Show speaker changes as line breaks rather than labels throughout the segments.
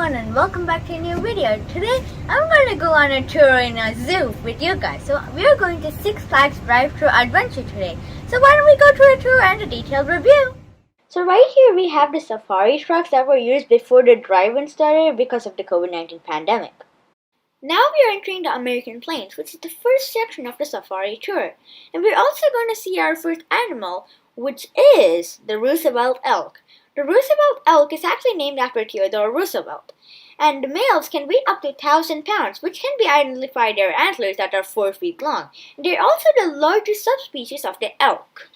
everyone and welcome back to a new video. Today I'm going to go on a tour in a zoo with you guys. So we are going to Six Flags Drive-Thru Adventure today. So why don't we go to a tour and a detailed review. So right here we have the safari trucks that were used before the drive-in started because of the COVID-19 pandemic. Now we are entering the American Plains, which is the first section of the safari tour. And we're also going to see our first animal, which is the Roosevelt elk. The Roosevelt elk is actually named after Theodore Roosevelt, and the males can weigh up to 1,000 pounds, which can be identified by their antlers that are 4 feet long. They're also the largest subspecies of the elk.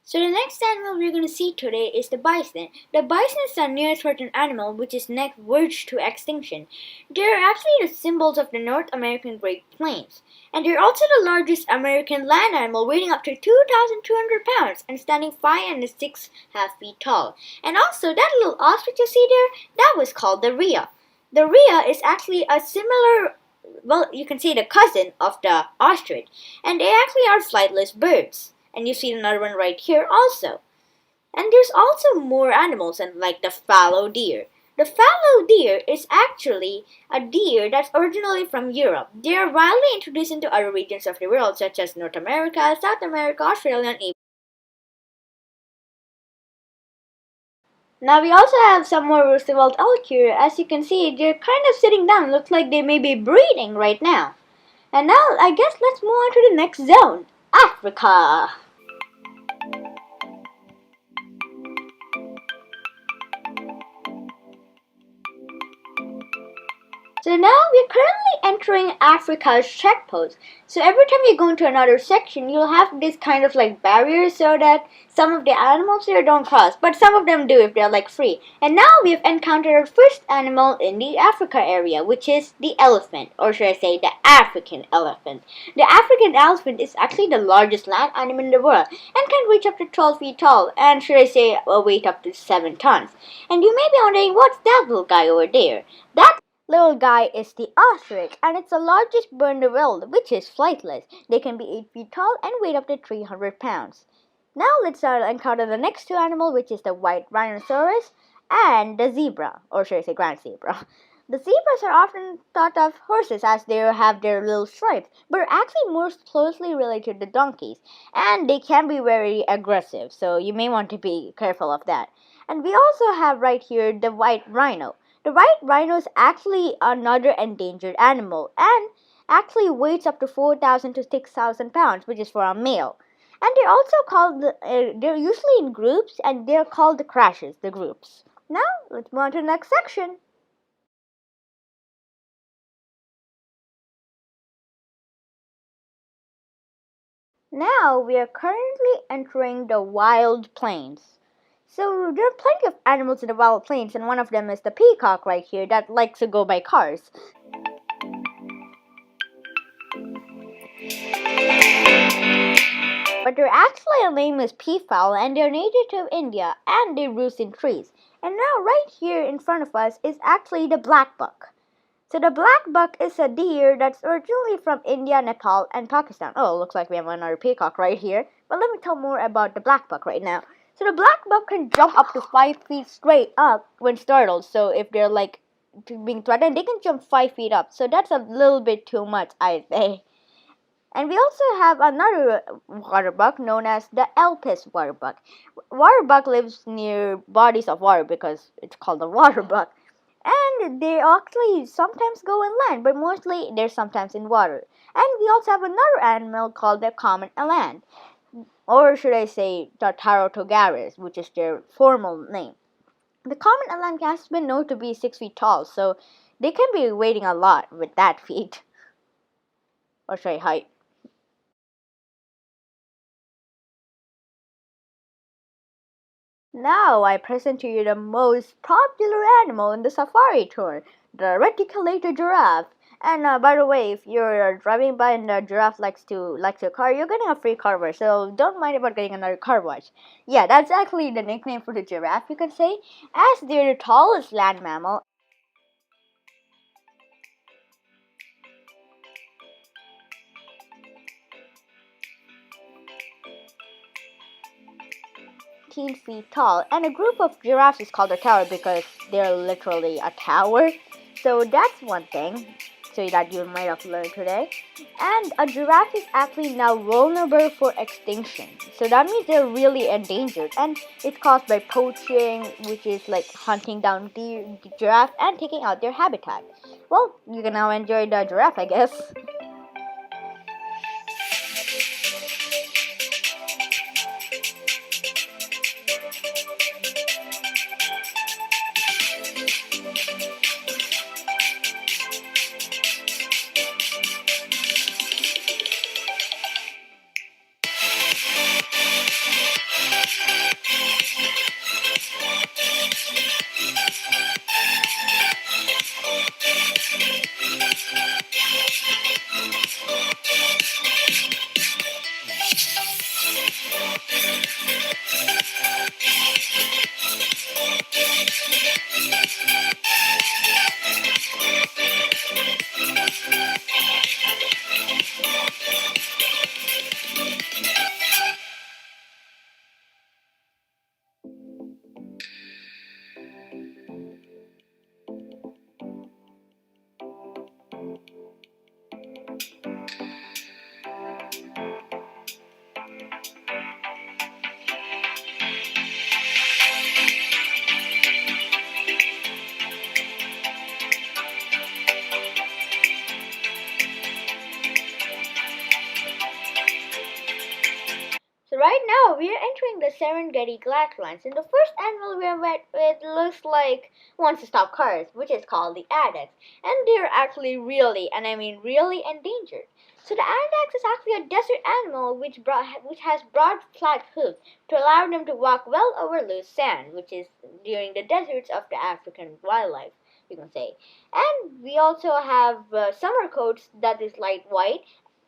So the next animal we're going to see today is the bison. The bison is the nearest threatened animal which is next verged to extinction. They're actually the symbols of the North American Great Plains. And they're also the largest American land animal, weighing up to 2,200 pounds and standing 5.5 feet tall. And also that little ostrich you see there, that was called the rhea. The rhea is actually a similar, well, you can say the cousin of the ostrich. And they actually are flightless birds. And you see another one right here also. And there's also more animals, and like the fallow deer. The fallow deer is actually a deer that's originally from Europe. They are widely introduced into other regions of the world, such as North America, South America, Australia, and Asia. Now we also have some more Roosevelt elk here. As you can see, they're kind of sitting down. Looks like they may be breeding right now. And now I guess let's move on to the next zone, Africa. So now we're currently entering Africa's checkpost. So every time you go into another section, you'll have this kind of like barrier so that some of the animals here don't cross. But some of them do if they're like free. And now we've encountered our first animal in the Africa area, which is the elephant. Or should I say the African elephant. The African elephant is actually the largest land animal in the world and can reach up to 12 feet tall. And should I say a weight up to 7 tons. And you may be wondering, what's that little guy over there? That little guy is the ostrich, and it's the largest bird in the world, which is flightless. They can be 8 feet tall and weigh up to 300 pounds. Now let's encounter the next two animals, which is the white rhinoceros and the zebra, or should I say grand zebra. The zebras are often thought of horses as they have their little stripes, but are actually more closely related to donkeys, and they can be very aggressive, so you may want to be careful of that. And we also have right here the white rhino. The white rhino is actually another endangered animal and actually weighs up to 4,000 to 6,000 pounds, which is for a male. And they're also called, they're usually in groups, and they're called the crashes, the groups. Now, let's move on to the next section. Now, we are currently entering the wild plains. So there are plenty of animals in the wild plains, and one of them is the peacock right here that likes to go by cars. But they're actually a nameless peafowl, and they're native to India, and they roost in trees. And now right here in front of us is actually the black buck. So the black buck is a deer that's originally from India, Nepal, and Pakistan. Oh, looks like we have another peacock right here. But let me tell more about the black buck right now. So the black buck can jump up to 5 feet straight up when startled. So if they're like being threatened, they can jump 5 feet up. So that's a little bit too much, I think. And we also have another water buck known as the Elpis water buck. Water buck lives near bodies of water because it's called a water buck. And they actually sometimes go inland, but mostly they're sometimes in water. And we also have another animal called the common eland. Or should I say Tartarotogaris, which is their formal name. The common eland has been known to be 6 feet tall, so they can be weighing a lot with that feet. Or should I height? Now I present to you the most popular animal in the safari tour, the reticulated giraffe. And by the way, if you're driving by and the giraffe likes your car, you're getting a free car wash, so don't mind about getting another car wash. Yeah, that's actually the nickname for the giraffe, you could say, as they're the tallest land mammal. 17 feet tall, and a group of giraffes is called a tower because they're literally a tower. So that's one thing so that you might have learned today. And a giraffe is actually now vulnerable for extinction. So that means they're really endangered, and it's caused by poaching, which is like hunting down the giraffe and taking out their habitat. Well, you can now enjoy the giraffe, I guess. So right now we are entering the Serengeti grasslands, and the first animal we are met with looks like wants to stop cars, which is called the addax, and they're actually really, and I mean really, endangered. So the addax is actually a desert animal which has broad flat hooves to allow them to walk well over loose sand, which is during the deserts of the African wildlife, you can say. And we also have summer coats that is light white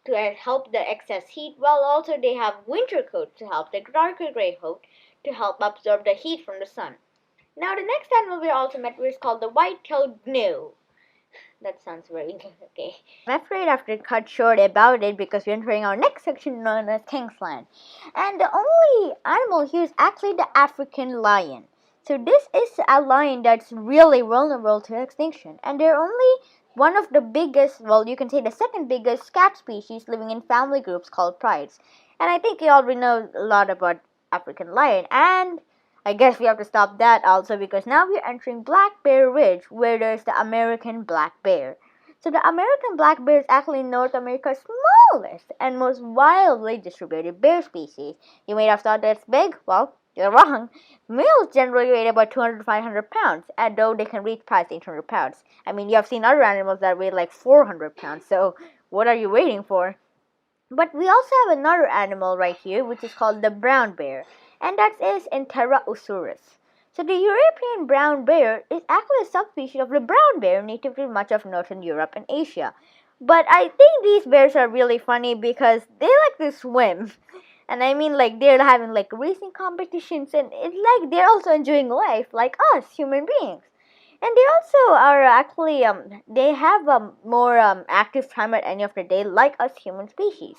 to help the excess heat, while also they have winter coats to help the darker gray coat to help absorb the heat from the sun. Now the next animal we also met with is called the white-tailed gnu. That sounds very okay. I'm afraid I have to cut short about it because we're entering our next section known as Kingsland. And the only animal here is actually the African lion. So this is a lion that's really vulnerable to extinction, and they're only one of the biggest, well, you can say the second biggest cat species living in family groups called prides. And I think you already know a lot about African lion, and I guess we have to stop that also because now we're entering Black Bear Ridge, where there's the American black bear. So the American black bear is actually North America's smallest and most wildly distributed bear species. You may have thought that's big. Well, you're wrong. Males generally weigh about 200 to 500 pounds, and though they can reach past 800 pounds. I mean, you have seen other animals that weigh like 400 pounds, so what are you waiting for? But we also have another animal right here, which is called the brown bear, and that is Enterosaurus. So the European brown bear is actually a subspecies of the brown bear native to much of Northern Europe and Asia. But I think these bears are really funny because they like to swim. And I mean, like, they're having like racing competitions, and it's like they're also enjoying life like us human beings. And they also are actually they have a more active time at any of the day like us human species.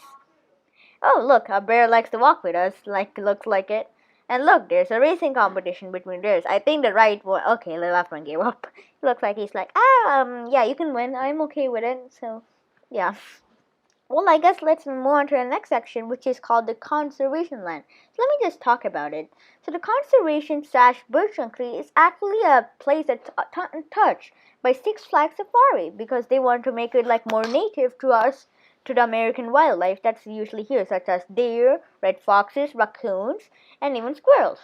Oh, look, a bear likes to walk with us, like looks like it. And look, there's a racing competition between bears. I think the right one. Okay, the left one gave up. Looks like he's like, yeah, you can win. I'm okay with it. So, yeah. Well, I guess let's move on to the next section, which is called the conservation land. So let me just talk about it. So the conservation / bird sanctuary is actually a place that's untouched by Six Flags Safari because they want to make it like more native to us, to the American wildlife that's usually here, such as deer, red foxes, raccoons, and even squirrels.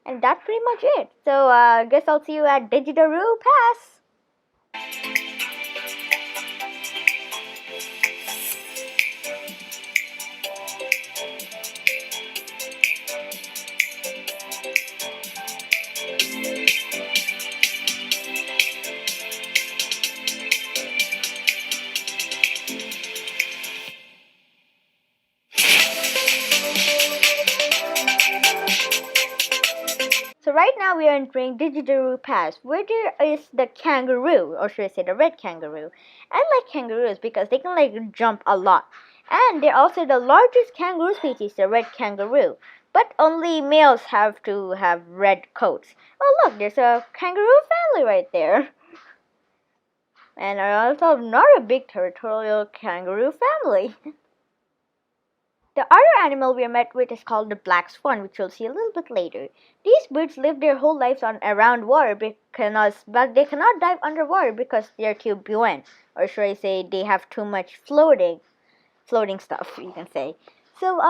And that's pretty much it. So I guess I'll see you at Digitaroo Pass. So right now we are entering Digitaroo Pass, where there is the kangaroo, or should I say the red kangaroo. I like kangaroos because they can like jump a lot. And they're also the largest kangaroo species, the red kangaroo. But only males have to have red coats. Oh look, there's a kangaroo family right there. And also not a big territorial kangaroo family. The other animal we met with is called the black swan, which we'll see a little bit later. These birds live their whole lives on around water but they cannot dive underwater because they're too buoyant. Or should I say they have too much floating stuff, you can say. So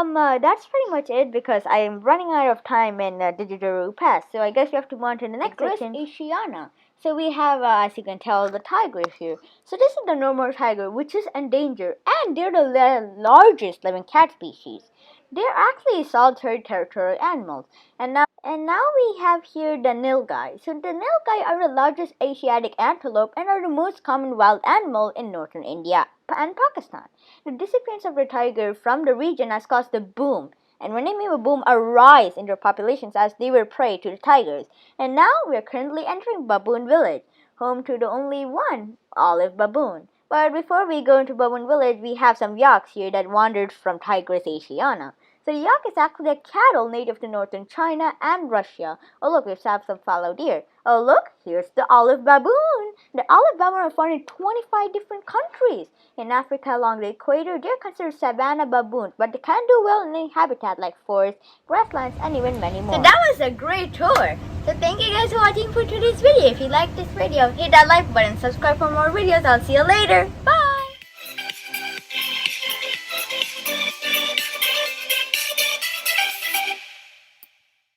that's pretty much it because I am running out of time in Digital Pass. So I guess we have to move on to the next section. Asiana. So we have, as you can tell, the tigers here. So this is the normal tiger, which is endangered, and they're the largest living cat species. They're actually solitary territorial animals. And now we have here the nilgai. So the nilgai are the largest Asiatic antelope and are the most common wild animal in northern India and Pakistan. The disappearance of the tiger from the region has caused a boom, and when I mean a boom, a rise in their populations as they were prey to the tigers. And now we are currently entering Baboon Village, home to the only one olive baboon. But before we go into Baboon Village, we have some yaks here that wandered from Tigris asiana. So the yak is actually a cattle native to northern China and Russia. Oh look, we have some fallow deer. Oh look, here's the olive baboon. The olive baboon are found in 25 different countries. In Africa along the equator, they're considered savanna baboons, but they can do well in a habitat like forests, grasslands, and even many more. So that was a great tour. So thank you guys for watching for today's video. If you liked this video, hit that like button, subscribe for more videos. I'll see you later. Bye!